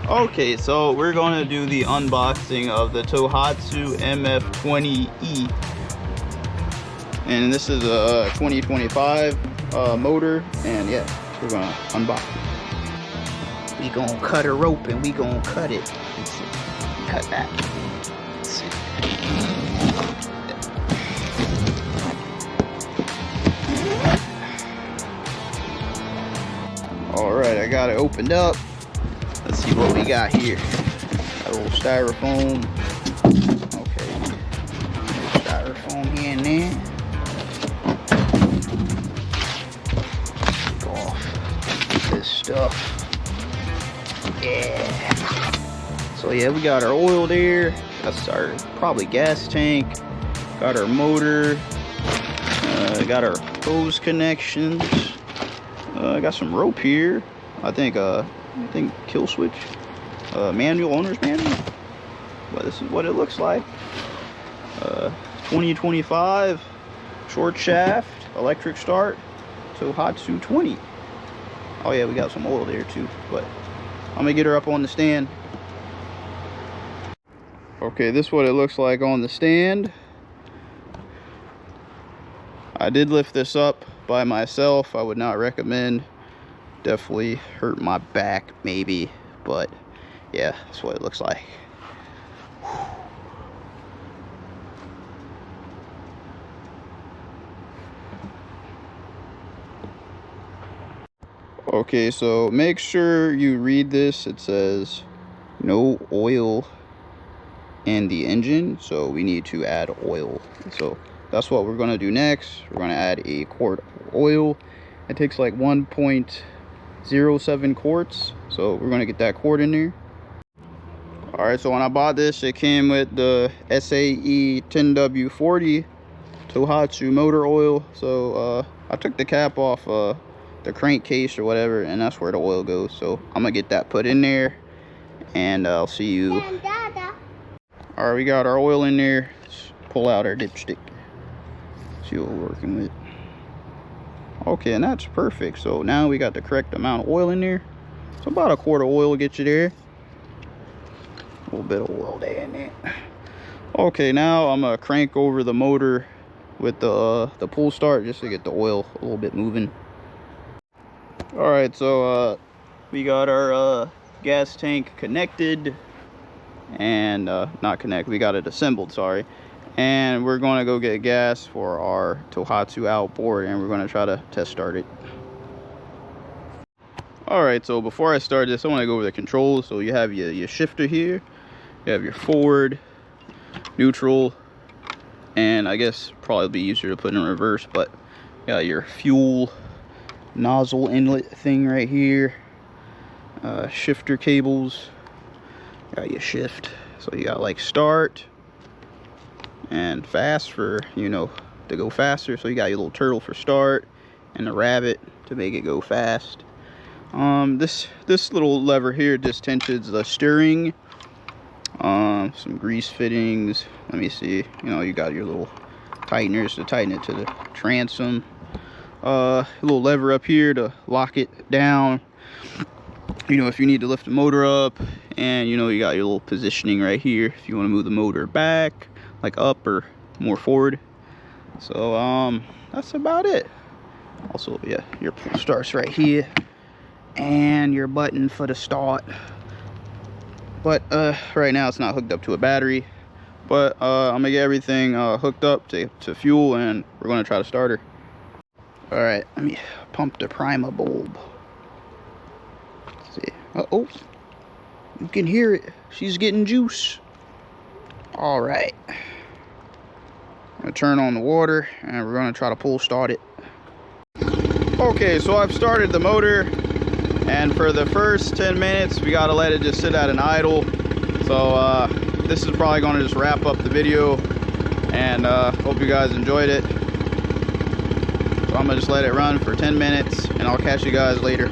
Okay, so we're gonna do the unboxing of the Tohatsu MF20E, and this is a 2025 motor, and yeah, we're gonna unbox it. We gonna cut a rope and we gonna cut it. Let's see. Cut that. Let's see. All right, I got it opened up. Let's see what we got here. Got a little styrofoam. Okay. Styrofoam here and there. Take off this stuff. Yeah. So yeah, we got our oil there. That's our probably gas tank. Got our motor. Got our hose connections. Got some rope here. I think kill switch, manual, owner's manual, but this is what it looks like. 2025 short shaft electric start Tohatsu 20. Oh yeah, we got some oil there too, but I'm gonna get her up on the stand. Okay, this is what it looks like on the stand. I did lift this up by myself. I would not recommend. Definitely hurt my back maybe, but yeah, that's what it looks like. Okay, so make sure you read this. It says no oil in the engine, so we need to add oil. So that's what we're going to do next. We're going to add a quart of oil. It takes like 1.07 quarts, so we're going to get that quart in there. All right, so when I bought this, it came with the SAE 10W40 Tohatsu motor oil. So I took the cap off the crankcase or whatever, and that's where the oil goes. So I'm gonna get that put in there, and I'll see you. All right, we got our oil in there. Let's pull out our dipstick, see what we're working with. Okay, and that's perfect. So now we got the correct amount of oil in there. So about a quart of oil will get you there. A little bit of oil there in there. Okay, now I'm gonna crank over the motor with the pull start just to get the oil a little bit moving. All right, so we got our gas tank connected, and not connected, we got it assembled, sorry. And we're going to go get gas for our Tohatsu outboard, and we're going to try to test start it. All right, so before I start this, I want to go over the controls. So you have your shifter here, you have your forward, neutral, and I guess probably be easier to put in reverse, but you got your fuel nozzle inlet thing right here, shifter cables, got your shift. So you got like start and fast for, you know, to go faster. So you got your little turtle for start and the rabbit to make it go fast. This little lever here just tensions the steering. Some grease fittings. Let me see. You know, you got your little tighteners to tighten it to the transom. A little lever up here to lock it down, you know, if you need to lift the motor up. And you know, you got your little positioning right here if you want to move the motor back, like up or more forward. So that's about it. Also, yeah, your pull starts right here and your button for the start. But right now it's not hooked up to a battery, but I'm gonna get everything hooked up to fuel, and we're gonna try to start her. All right, let me pump the primer bulb. Let's see. Uh-oh, you can hear it. She's getting juice. All right, I'm gonna turn on the water, and we're gonna try to pull start it. Okay, so I've started the motor, and for the first 10 minutes, we gotta let it just sit at an idle. So this is probably gonna just wrap up the video, and hope you guys enjoyed it. So I'm gonna just let it run for 10 minutes, and I'll catch you guys later.